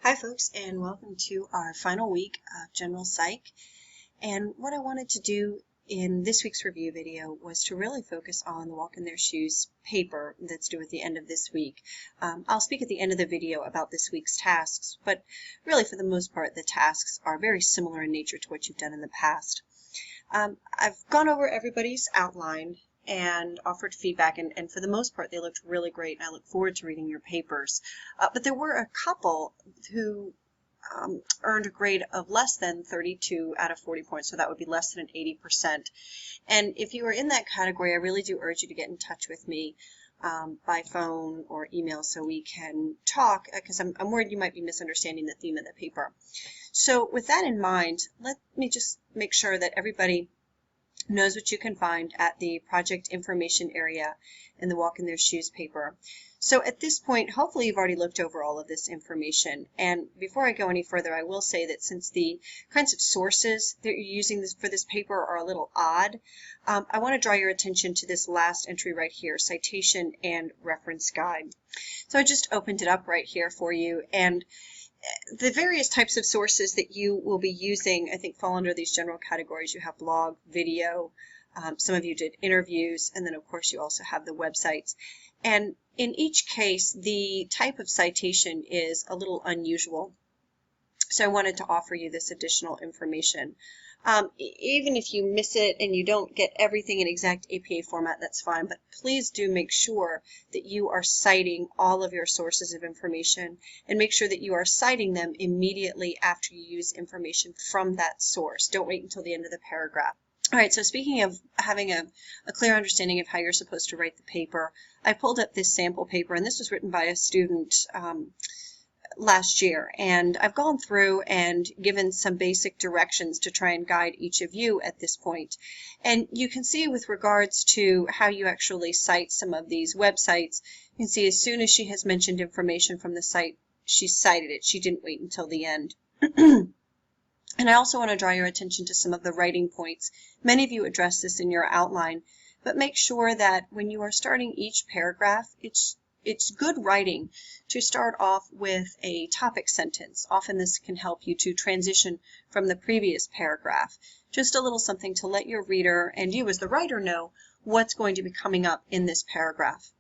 Hi folks, and welcome to our final week of General Psych. And what I wanted to do in this week's review video was to really focus on the Walk in Their Shoes paper that's due at the end of this week. I'll speak at the end of the video about this week's tasks, but really for the most part the tasks are very similar in nature to what you've done in the past. I've gone over everybody's outline and offered feedback, and for the most part they looked really great, and I look forward to reading your papers. But there were a couple who earned a grade of less than 32 out of 40 points, so that would be less than an 80%. And if you are in that category, I really do urge you to get in touch with me by phone or email so we can talk, because I'm worried you might be misunderstanding the theme of the paper. So with that in mind, let me just make sure that everybody knows what you can find at the project information area in the Walk in Their Shoes paper. So at this point, hopefully you've already looked over all of this information. And before I go any further, I will say that since the kinds of sources that you're using for this paper are a little odd, I want to draw your attention to this last entry right here, citation and reference guide. So I just opened it up right here for you, and the various types of sources that you will be using, I think, fall under these general categories. You have blog, video, some of you did interviews, and then of course you also have the websites. And in each case, the type of citation is a little unusual. So I wanted to offer you this additional information. Even if you miss it and you don't get everything in exact APA format, that's fine, but please do make sure that you are citing all of your sources of information, and make sure that you are citing them immediately after you use information from that source. Don't wait until the end of the paragraph. All right, so speaking of having a clear understanding of how you're supposed to write the paper, I pulled up this sample paper, and this was written by a student last year, and I've gone through and given some basic directions to try and guide each of you at this point. And you can see with regards to how you actually cite some of these websites, you can see as soon as she has mentioned information from the site, she cited it. She didn't wait until the end. And I also want to draw your attention to some of the writing points. Many of you address this in your outline, but make sure that when you are starting each paragraph, it's good writing to start off with a topic sentence. Often this can help you to transition from the previous paragraph. Just a little something to let your reader and you as the writer know what's going to be coming up in this paragraph.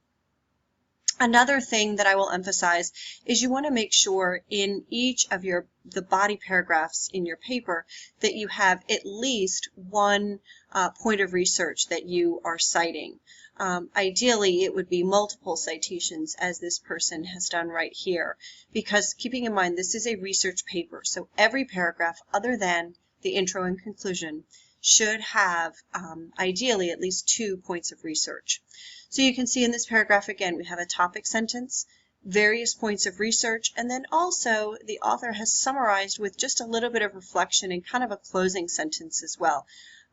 Another thing that I will emphasize is you want to make sure in each of the body paragraphs in your paper that you have at least one point of research that you are citing. Ideally, it would be multiple citations, as this person has done right here, because keeping in mind this is a research paper, so every paragraph other than the intro and conclusion should have ideally at least 2 points of research. So you can see in this paragraph again we have a topic sentence, various points of research, and then also the author has summarized with just a little bit of reflection and kind of a closing sentence as well.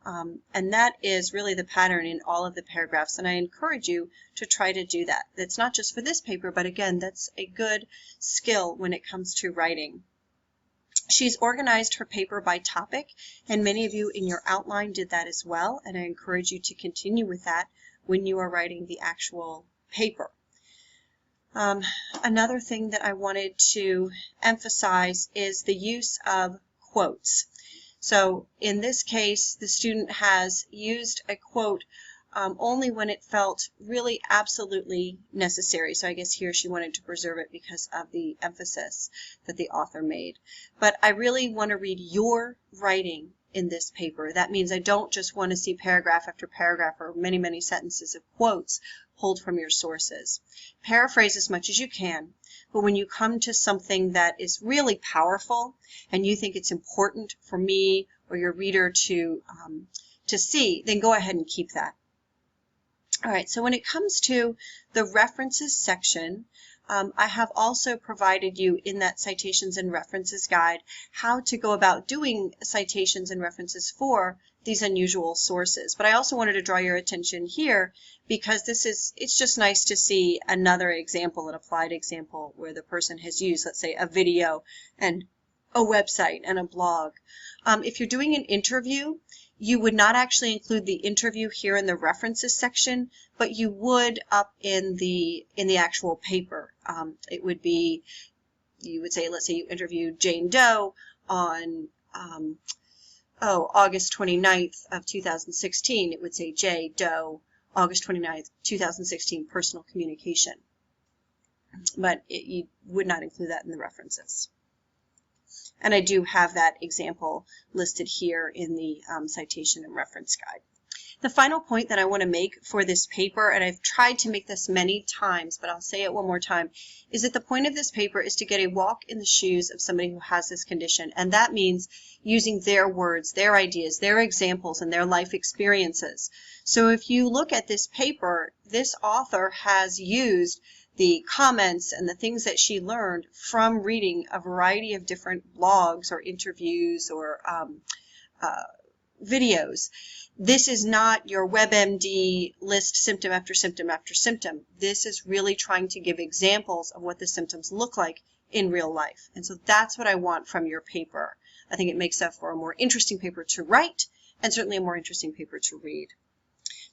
And that is really the pattern in all of the paragraphs, and I encourage you to try to do that. It's not just for this paper, but again, that's a good skill when it comes to writing. She's organized her paper by topic, and many of you in your outline did that as well, and I encourage you to continue with that when you are writing the actual paper. Another thing that I wanted to emphasize is the use of quotes. So in this case, the student has used a quote only when it felt really absolutely necessary. So I guess here she wanted to preserve it because of the emphasis that the author made. But I really want to read your writing in this paper. That means I don't just want to see paragraph after paragraph or many, many sentences of quotes pulled from your sources. Paraphrase as much as you can, but when you come to something that is really powerful and you think it's important for me or your reader to see, then go ahead and keep that. All right, so when it comes to the references section, I have also provided you in that citations and references guide how to go about doing citations and references for these unusual sources. But I also wanted to draw your attention here because it's just nice to see another example, an applied example where the person has used, let's say, a video and a website and a blog. If you're doing an interview, you would not actually include the interview here in the references section, but you would up in the actual paper. It would be you would say, let's say you interviewed Jane Doe on August 29th of 2016, it would say J. Doe, August 29th, 2016, personal communication. But you would not include that in the references. And I do have that example listed here in the citation and reference guide. The final point that I want to make for this paper, and I've tried to make this many times, but I'll say it one more time, is that the point of this paper is to get a walk in the shoes of somebody who has this condition. And that means using their words, their ideas, their examples, and their life experiences. So if you look at this paper, this author has used the comments and the things that she learned from reading a variety of different blogs or interviews or videos. This is not your WebMD list symptom after symptom after symptom. This is really trying to give examples of what the symptoms look like in real life. And so that's what I want from your paper. I think it makes up for a more interesting paper to write and certainly a more interesting paper to read.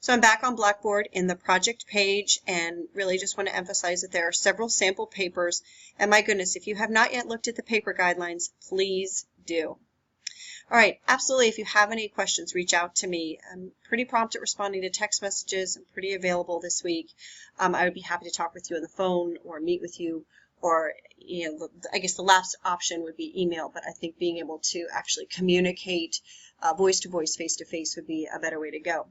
So I'm back on Blackboard in the project page and really just want to emphasize that there are several sample papers. And my goodness, if you have not yet looked at the paper guidelines, please do. All right, absolutely. If you have any questions, reach out to me. I'm pretty prompt at responding to text messages. I'm pretty available this week. I would be happy to talk with you on the phone or meet with you, or I guess the last option would be email, but I think being able to actually communicate voice-to-voice, face-to-face would be a better way to go.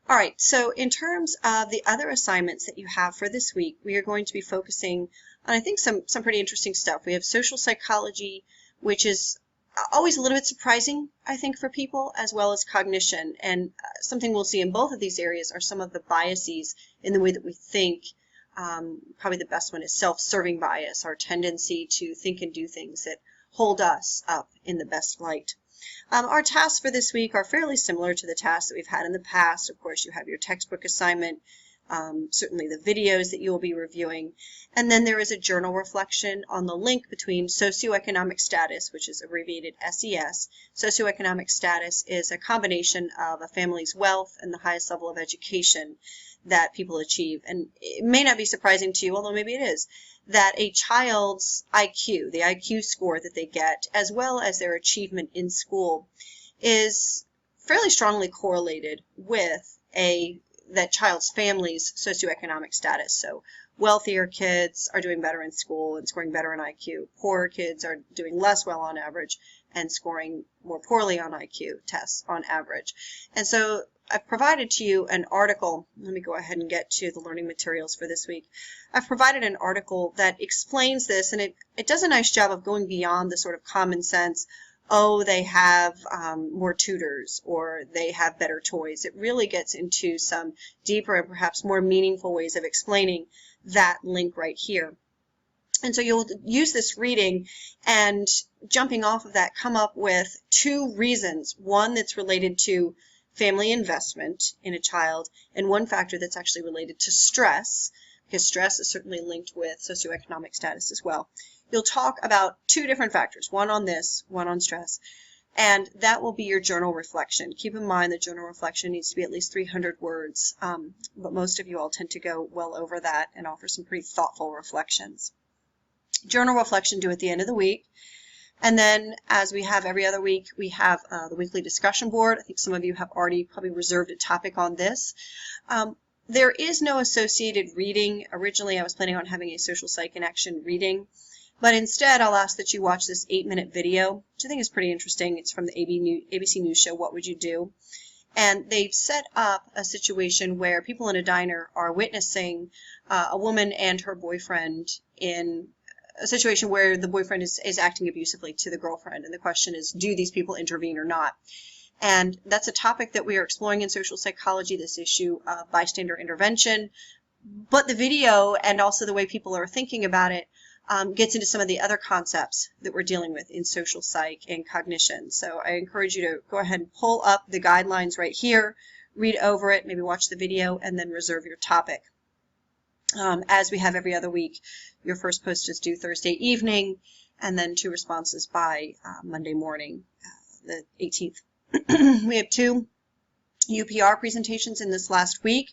All right, so in terms of the other assignments that you have for this week, we are going to be focusing on, I think, some pretty interesting stuff. We have social psychology, which is always a little bit surprising, I think, for people, as well as cognition. And something we'll see in both of these areas are some of the biases in the way that we think. Probably the best one is self-serving bias, our tendency to think and do things that hold us up in the best light. Our tasks for this week are fairly similar to the tasks that we've had in the past. Of course, you have your textbook assignment, certainly the videos that you will be reviewing, and then there is a journal reflection on the link between socioeconomic status, which is abbreviated SES. Socioeconomic status is a combination of a family's wealth and the highest level of education that people achieve. And it may not be surprising to you, although maybe it is, that a child's IQ, the IQ score that they get, as well as their achievement in school, is fairly strongly correlated with that child's family's socioeconomic status. So wealthier kids are doing better in school and scoring better in IQ. Poorer kids are doing less well on average and scoring more poorly on IQ tests on average. And so I've provided to you an article. Let me go ahead and get to the learning materials for this week. I've provided an article that explains this, and it does a nice job of going beyond the sort of common sense, oh, they have more tutors or they have better toys. It really gets into some deeper and perhaps more meaningful ways of explaining that link right here. And so you'll use this reading and, jumping off of that, come up with two reasons. One that's related to family investment in a child, and one factor that's actually related to stress, because stress is certainly linked with socioeconomic status as well. You'll talk about two different factors, one on this, one on stress, and that will be your journal reflection. Keep in mind the journal reflection needs to be at least 300 words, but most of you all tend to go well over that and offer some pretty thoughtful reflections. Journal reflection due at the end of the week. And then, as we have every other week, we have the weekly discussion board. I think some of you have already probably reserved a topic on this. There is no associated reading. Originally, I was planning on having a social psych in action reading, but instead, I'll ask that you watch this 8-minute video, which I think is pretty interesting. It's from the ABC News show, What Would You Do? And they've set up a situation where people in a diner are witnessing a woman and her boyfriend in a situation where the boyfriend is acting abusively to the girlfriend. And the question is, do these people intervene or not? And that's a topic that we are exploring in social psychology, this issue of bystander intervention. But the video and also the way people are thinking about it gets into some of the other concepts that we're dealing with in social psych and cognition. So I encourage you to go ahead and pull up the guidelines right here, read over it, maybe watch the video, and then reserve your topic. As we have every other week, your first post is due Thursday evening, and then 2 responses by Monday morning, the 18th. We have 2 UPR presentations in this last week.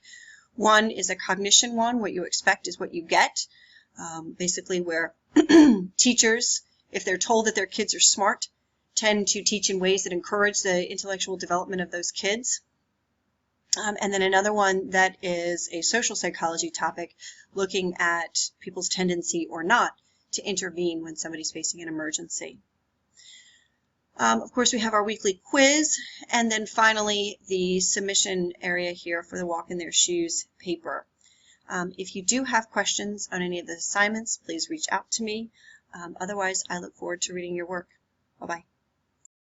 One is a cognition one. What you expect is what you get. basically where teachers, if they're told that their kids are smart, tend to teach in ways that encourage the intellectual development of those kids. And then another one that is a social psychology topic, looking at people's tendency or not to intervene when somebody's facing an emergency. Of course, we have our weekly quiz, and then finally the submission area here for the Walk in Their Shoes paper. If you do have questions on any of the assignments, please reach out to me. Otherwise, I look forward to reading your work. Bye-bye.